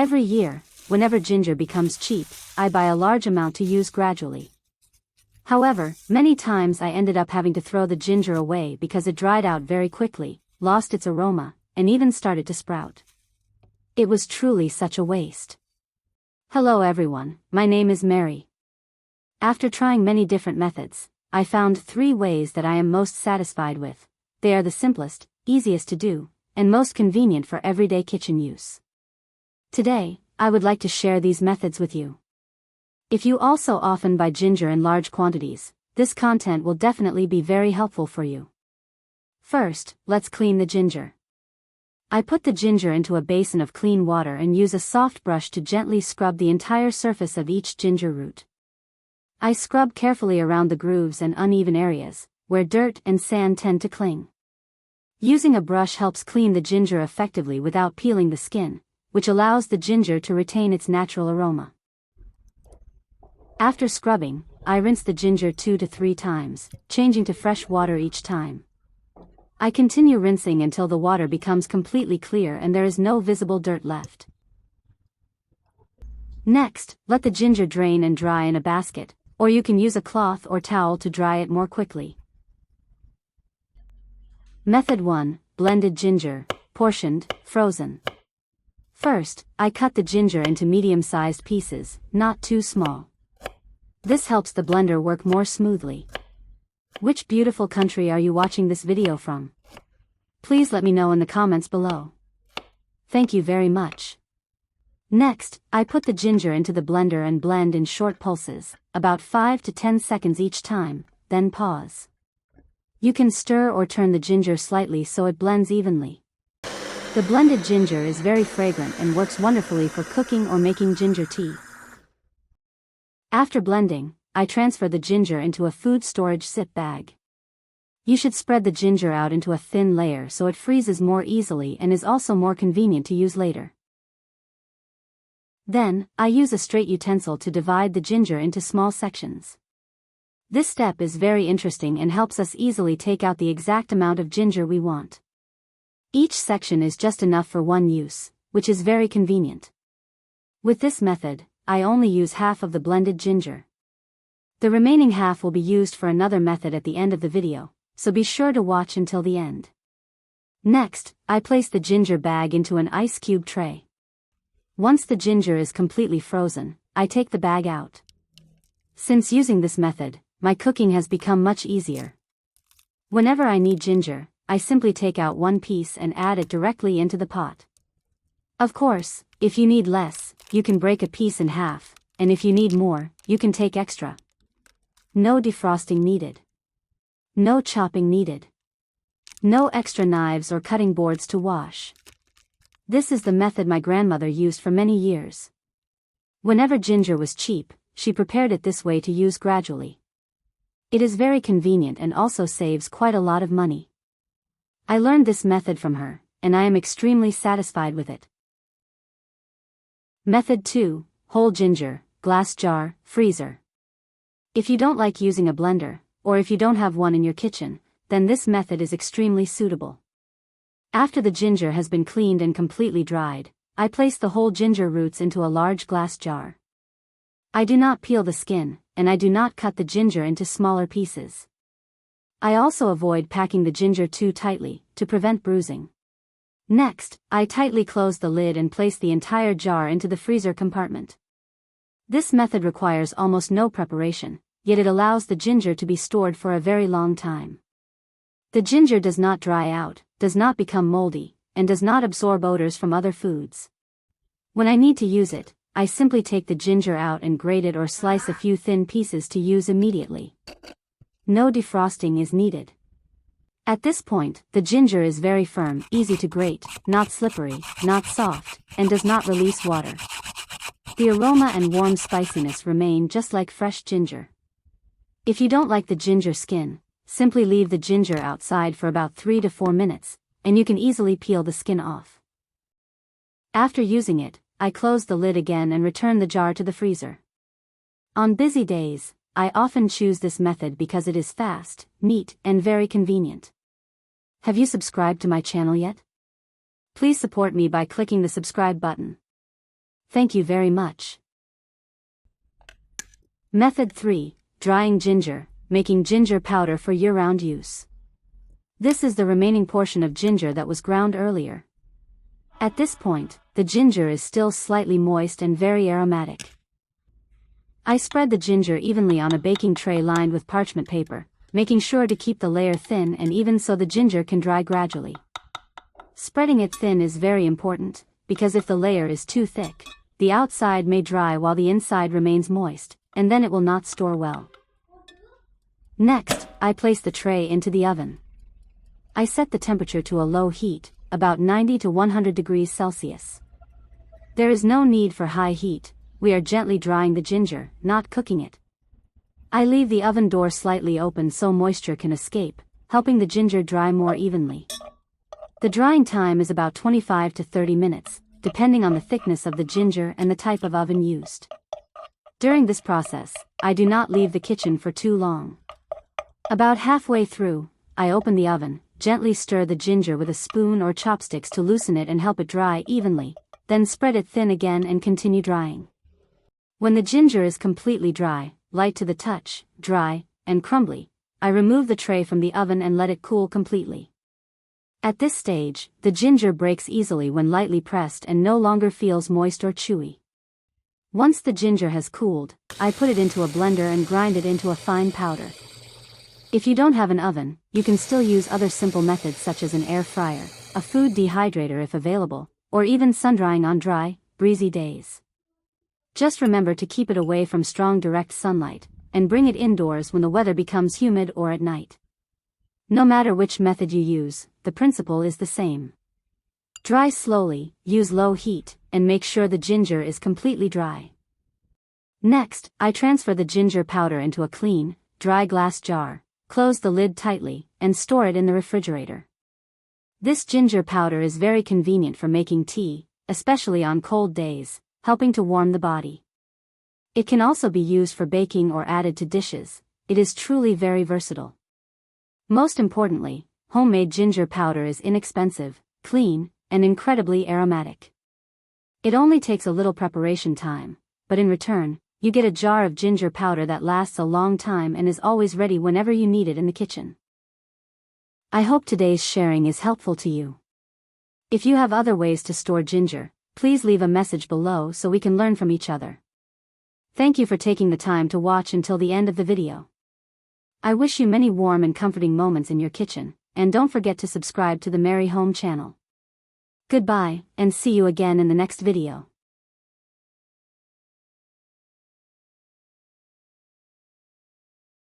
Every year, whenever ginger becomes cheap, I buy a large amount to use gradually. However, many times I ended up having to throw the ginger away because it dried out very quickly, lost its aroma, and even started to sprout. It was truly such a waste. Hello everyone, my name is Mary. After trying many different methods, I found 3 ways that I am most satisfied with. They are the simplest, easiest to do, and most convenient for everyday kitchen use. Today, I would like to share these methods with you. If you also often buy ginger in large quantities, this content will definitely be very helpful for you. First, let's clean the ginger. I put the ginger into a basin of clean water and use a soft brush to gently scrub the entire surface of each ginger root. I scrub carefully around the grooves and uneven areas, where dirt and sand tend to cling. Using a brush helps clean the ginger effectively without peeling the skin, which allows the ginger to retain its natural aroma. After scrubbing, I rinse the ginger 2 to 3 times, changing to fresh water each time. I continue rinsing until the water becomes completely clear and there is no visible dirt left. Next, let the ginger drain and dry in a basket, or you can use a cloth or towel to dry it more quickly. Method 1. Blended ginger, portioned, frozen. First, I cut the ginger into medium-sized pieces, not too small. This helps the blender work more smoothly. Which beautiful country are you watching this video from? Please let me know in the comments below. Thank you very much. Next, I put the ginger into the blender and blend in short pulses, about 5 to 10 seconds each time, then pause. You can stir or turn the ginger slightly so it blends evenly. The blended ginger is very fragrant and works wonderfully for cooking or making ginger tea. After blending, I transfer the ginger into a food storage zip bag. You should spread the ginger out into a thin layer so it freezes more easily and is also more convenient to use later. Then, I use a straight utensil to divide the ginger into small sections. This step is very interesting and helps us easily take out the exact amount of ginger we want. Each section is just enough for one use, which is very convenient. With this method, I only use half of the blended ginger. The remaining half will be used for another method at the end of the video, so be sure to watch until the end. Next, I place the ginger bag into an ice cube tray. Once the ginger is completely frozen, I take the bag out. Since using this method, my cooking has become much easier. Whenever I need ginger, I simply take out one piece and add it directly into the pot. Of course, if you need less, you can break a piece in half, and if you need more, you can take extra. No defrosting needed. No chopping needed. No extra knives or cutting boards to wash. This is the method my grandmother used for many years. Whenever ginger was cheap, she prepared it this way to use gradually. It is very convenient and also saves quite a lot of money. I learned this method from her, and I am extremely satisfied with it. Method 2. Whole ginger, glass jar, freezer. If you don't like using a blender, or if you don't have one in your kitchen, then this method is extremely suitable. After the ginger has been cleaned and completely dried, I place the whole ginger roots into a large glass jar. I do not peel the skin, and I do not cut the ginger into smaller pieces. I also avoid packing the ginger too tightly, to prevent bruising. Next, I tightly close the lid and place the entire jar into the freezer compartment. This method requires almost no preparation, yet it allows the ginger to be stored for a very long time. The ginger does not dry out, does not become moldy, and does not absorb odors from other foods. When I need to use it, I simply take the ginger out and grate it or slice a few thin pieces to use immediately. No defrosting is needed. At this point, the ginger is very firm, easy to grate, not slippery, not soft, and does not release water. The aroma and warm spiciness remain just like fresh ginger. If you don't like the ginger skin, simply leave the ginger outside for about 3 to 4 minutes, and you can easily peel the skin off. After using it, I close the lid again and return the jar to the freezer. On busy days, I often choose this method because it is fast, neat, and very convenient. Have you subscribed to my channel yet? Please support me by clicking the subscribe button. Thank you very much. Method 3. Drying ginger, making ginger powder for year-round use. This is the remaining portion of ginger that was ground earlier. At this point, the ginger is still slightly moist and very aromatic. I spread the ginger evenly on a baking tray lined with parchment paper, making sure to keep the layer thin and even so the ginger can dry gradually. Spreading it thin is very important, because if the layer is too thick, the outside may dry while the inside remains moist, and then it will not store well. Next, I place the tray into the oven. I set the temperature to a low heat, about 90 to 100 degrees Celsius. There is no need for high heat, we are gently drying the ginger, not cooking it. I leave the oven door slightly open so moisture can escape, helping the ginger dry more evenly. The drying time is about 25 to 30 minutes, depending on the thickness of the ginger and the type of oven used. During this process, I do not leave the kitchen for too long. About halfway through, I open the oven, gently stir the ginger with a spoon or chopsticks to loosen it and help it dry evenly, then spread it thin again and continue drying. When the ginger is completely dry, light to the touch, dry, and crumbly, I remove the tray from the oven and let it cool completely. At this stage, the ginger breaks easily when lightly pressed and no longer feels moist or chewy. Once the ginger has cooled, I put it into a blender and grind it into a fine powder. If you don't have an oven, you can still use other simple methods such as an air fryer, a food dehydrator if available, or even sun-drying on dry, breezy days. Just remember to keep it away from strong direct sunlight, and bring it indoors when the weather becomes humid or at night. No matter which method you use, the principle is the same. Dry slowly, use low heat, and make sure the ginger is completely dry. Next, I transfer the ginger powder into a clean, dry glass jar, close the lid tightly, and store it in the refrigerator. This ginger powder is very convenient for making tea, especially on cold days, helping to warm the body. It can also be used for baking or added to dishes. It is truly very versatile. Most importantly, homemade ginger powder is inexpensive, clean, and incredibly aromatic. It only takes a little preparation time, but in return, you get a jar of ginger powder that lasts a long time and is always ready whenever you need it in the kitchen. I hope today's sharing is helpful to you. If you have other ways to store ginger, please leave a message below so we can learn from each other. Thank you for taking the time to watch until the end of the video. I wish you many warm and comforting moments in your kitchen, and don't forget to subscribe to the Merry Home channel. Goodbye, and see you again in the next video.